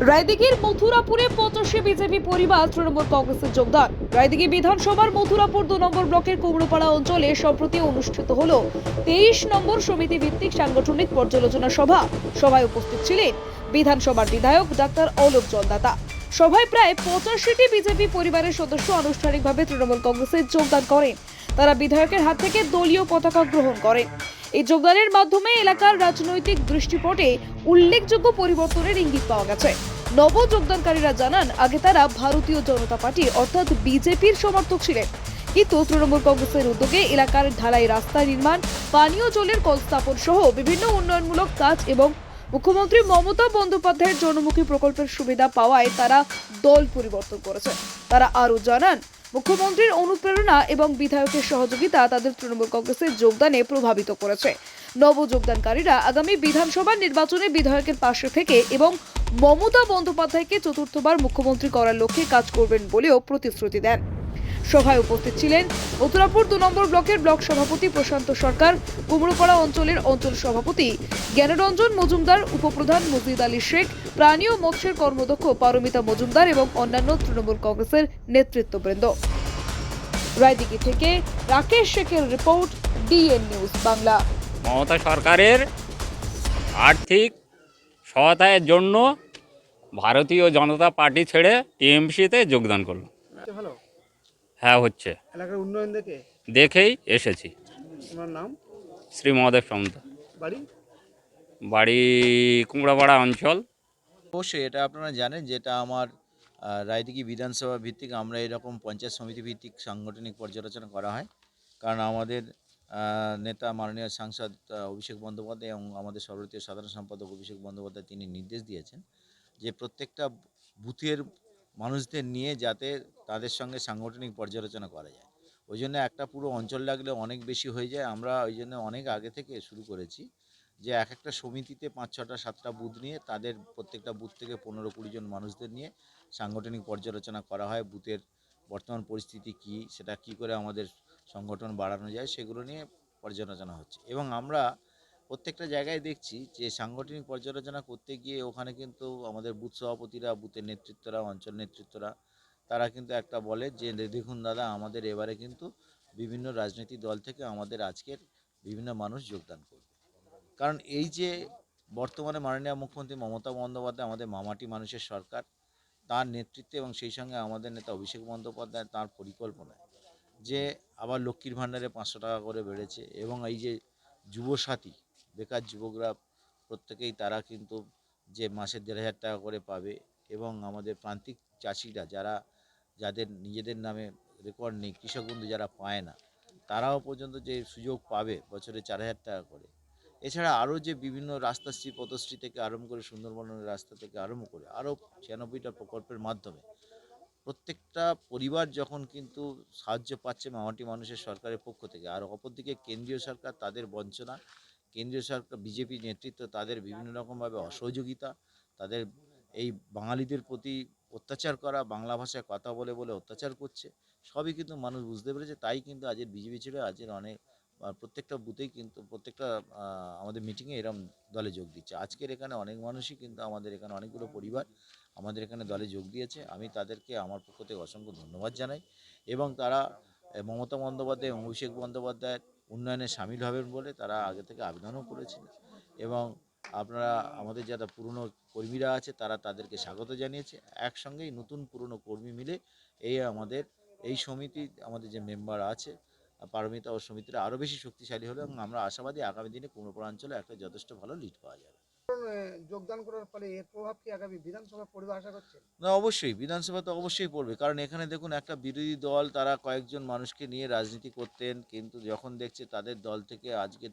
রায়দিঘির মথুরাপুরে 85 BJP পরিবার তৃণমূল কংগ্রেসে যোগদান। রায়দিঘি বিধানসভার মথুরাপুর 2 নম্বর ব্লকের কুমড়োপাড়া অঞ্চলে সম্প্রতি অনুষ্ঠিত হলো 23 নম্বর সমিতি ভিত্তিক সাংগঠনিক পর্যালোচনা সভা। সভায় উপস্থিত ছিলেন বিধানসভার বিধায়ক ডাক্তার অলোক জলদাতা। সভায় প্রায় 85টি বিজেপি পরিবারের সদস্য আনুষ্ঠানিকভাবে তৃণমূল কংগ্রেসে যোগদান করেন। তারা বিধায়কের হাত থেকে দলীয় পতাকা গ্রহণ করেন। এই যোগদানের মাধ্যমে এলাকার রাজনৈতিক দৃষ্টিপটে উল্লেখযোগ্য পরিবর্তনের ইঙ্গিত পাওয়া গেছে। নব যোগদানকারীরা জানান, আগে তারা ভারতীয় জনতা পার্টি অর্থাৎ বিজেপির সমর্থক ছিলেন, কিন্তু তৃণমূল কংগ্রেসের উদ্যোগে এলাকার ঢালাই রাস্তা নির্মাণ, পানীয় জলের কল স্থাপন সহ বিভিন্ন উন্নয়নমূলক কাজ এবং মুখ্যমন্ত্রী মমতা বন্দ্যোপাধ্যায়ের জনমুখী প্রকল্পের সুবিধা পাওয়ায় তারা দল পরিবর্তন করেছে। তারা আরও জানান, মুখ্যমন্ত্রীর অনুপ্রেরণা এবং বিধায়কের সহযোগিতা তাদের তৃণমূল কংগ্রেসে যোগদানে প্রভাবিত করেছে। নব যোগদানকারীরা আগামী বিধানসভা নির্বাচনে বিধায়কের পাশে থেকে এবং মমতা বন্দ্যোপাধ্যায়কে চতুর্থবার মুখ্যমন্ত্রী করার লক্ষ্যে কাজ করবেন বলেও প্রতিশ্রুতি দেন। সভায় উপস্থিত ছিলেন মথুরাপুর 2 নম্বর ব্লকের ব্লক সভাপতি প্রশান্ত সরকার, কুমড়োপাড়া অঞ্চলের অঞ্চল সভাপতি জ্ঞানরঞ্জন মজুমদার, উপপ্রধান মজিদ আলী শেখ, প্রাণী ও মৎস্যের কর্মদক্ষ পারমিতা মজুমদার এবং অন্যান্য তৃণমূল কংগ্রেসের নেতৃত্ববৃন্দ। রায়দিঘি থেকে রাকেশ শেখের report, DN news Bangla. Mamata সরকারের আর্থিক সহায়তার জন্য ভারতীয় জনতা পার্টি ছেড়ে টিএমসিতে যোগদান করলো। ভালো হ্যাঁ, হচ্ছে, এলাকার উন্নয়ন দেখেই এসেছি। তোমার নাম, শ্রী মহাদেব সামন্ত, বাড়ি? বাড়ি কুমড়াপাড়া অঞ্চল। অবশ্যই এটা আপনারা জানেন, যেটা আমার রায়দিঘি বিধানসভা ভিত্তিক আমরা এরকম পঞ্চায়েত সমিতি ভিত্তিক সাংগঠনিক পর্যালোচনা করা হয়। কারণ আমাদের নেতা মাননীয় সাংসদ অভিষেক বন্দ্যোপাধ্যায় এবং আমাদের সর্বভারতীয় সাধারণ সম্পাদক অভিষেক বন্দ্যোপাধ্যায় তিনি নির্দেশ দিয়েছেন যে প্রত্যেকটা বুথের মানুষদের নিয়ে যাতে তাদের সঙ্গে সাংগঠনিক পর্যালোচনা করা যায়। ওই জন্য একটা পুরো অঞ্চল লাগলে অনেক বেশি হয়ে যায়। আমরা ওই জন্য অনেক আগে থেকে শুরু করেছি যে এক একটা সমিতিতে 5, 6টা 7টা বুথ নিয়ে তাদের প্রত্যেকটা বুথ থেকে 15-20 জন মানুষদের নিয়ে সাংগঠনিক পর্যালোচনা করা হয়। বুথের বর্তমান পরিস্থিতি কী, সেটা কী করে আমাদের সংগঠন বাড়ানো যায়, সেগুলো নিয়ে পর্যালোচনা হচ্ছে। এবং আমরা প্রত্যেকটা জায়গায় দেখছি যে সাংগঠনিক পর্যালোচনা করতে গিয়ে ওখানে কিন্তু আমাদের বুথ সভাপতিরা, বুথের নেতৃত্বরা, অঞ্চল নেতৃত্বরা তারা কিন্তু একটা বলে যে দেখুন দাদা, আমাদের এবারে কিন্তু বিভিন্ন রাজনৈতিক দল থেকে আমাদের আজকের বিভিন্ন মানুষ যোগদান করবে। কারণ এই যে বর্তমানে মাননীয় মুখ্যমন্ত্রী মমতা বন্দ্যোপাধ্যায়, আমাদের মামাটি মানুষের সরকার, তার নেতৃত্বে এবং সেই সঙ্গে আমাদের নেতা অভিষেক বন্দ্যোপাধ্যায় তার পরিকল্পনায় যে আবার লক্ষ্মীর ভাণ্ডারে 500 টাকা করে বেড়েছে এবং এই যে যুবসাথী বেকার যুবকরা প্রত্যেকেই তারা কিন্তু যে মাসে 1,500 টাকা করে পাবে এবং আমাদের প্রান্তিক চাষিরা যাদের নিজেদের নামে রেকর্ড নেই, কৃষক বন্ধু যারা পায় না, তারাও পর্যন্ত যে সুযোগ পাবে বছরে 4,000 টাকা করে। এছাড়া আরও যে বিভিন্ন রাস্তাশ্রী, পথশ্রী থেকে আরম্ভ করে সুন্দরবনের রাস্তা থেকে আরম্ভ করে আরও 96টা প্রকল্পের মাধ্যমে প্রত্যেকটা পরিবার যখন কিন্তু সাহায্য পাচ্ছে মামাটি মানুষের সরকারের পক্ষ থেকে। আর অপরদিকে কেন্দ্রীয় সরকার তাদের বঞ্চনা, কেন্দ্রীয় সরকার বিজেপি নেতৃত্ব তাদের বিভিন্ন রকমভাবে অসহযোগিতা, তাদের এই বাঙালিদের প্রতি অত্যাচার করা, বাংলা ভাষায় কথা বলে বলে অত্যাচার করছে, সবই কিন্তু মানুষ বুঝতে পেরেছে। তাই কিন্তু আজের বিজেপি ছেড়ে আজের অনেক প্রত্যেকটা বুথেই কিন্তু প্রত্যেকটা আমাদের মিটিংয়ে এরম দলে যোগ দিচ্ছে। আজকের এখানে অনেক মানুষই কিন্তু আমাদের এখানে অনেকগুলো পরিবার আমাদের এখানে দলে যোগ দিয়েছে। আমি তাদেরকে আমার পক্ষ থেকে অসংখ্য ধন্যবাদ জানাই এবং তারা মমতা বন্দ্যোপাধ্যায় এবং অভিষেক বন্দ্যোপাধ্যায়ের উন্নয়নে সামিল হবেন বলে তারা আগে থেকে আবেদনও করেছিলেন এবং আপনারা আমাদের যারা পুরনো কর্মীরা আছে তারা তাদেরকে স্বাগত জানিয়েছে। একসঙ্গেই নতুন পুরনো কর্মী মিলে আমাদের এই সমিতি, আমাদের যে মেম্বার আছে পারমিতা ও সমিতিরা আরও বেশি শক্তিশালী হলো এবং আমরা আশাবাদী আগামী দিনে কুমড়োপাড়া অঞ্চলে একটা যথেষ্ট ভালো লিড পাওয়া যাবে। যোগদান করার ফলে এর প্রভাব কি আগামী বিধানসভা পড়বে আশা করছেন? না, অবশ্যই বিধানসভা তো অবশ্যই পড়বে। কারণ এখানে দেখুন, একটা বিরোধী দল তারা কয়েকজন মানুষকে নিয়ে রাজনীতি করতেন, কিন্তু যখন দেখছে তাদের দল থেকে আজকে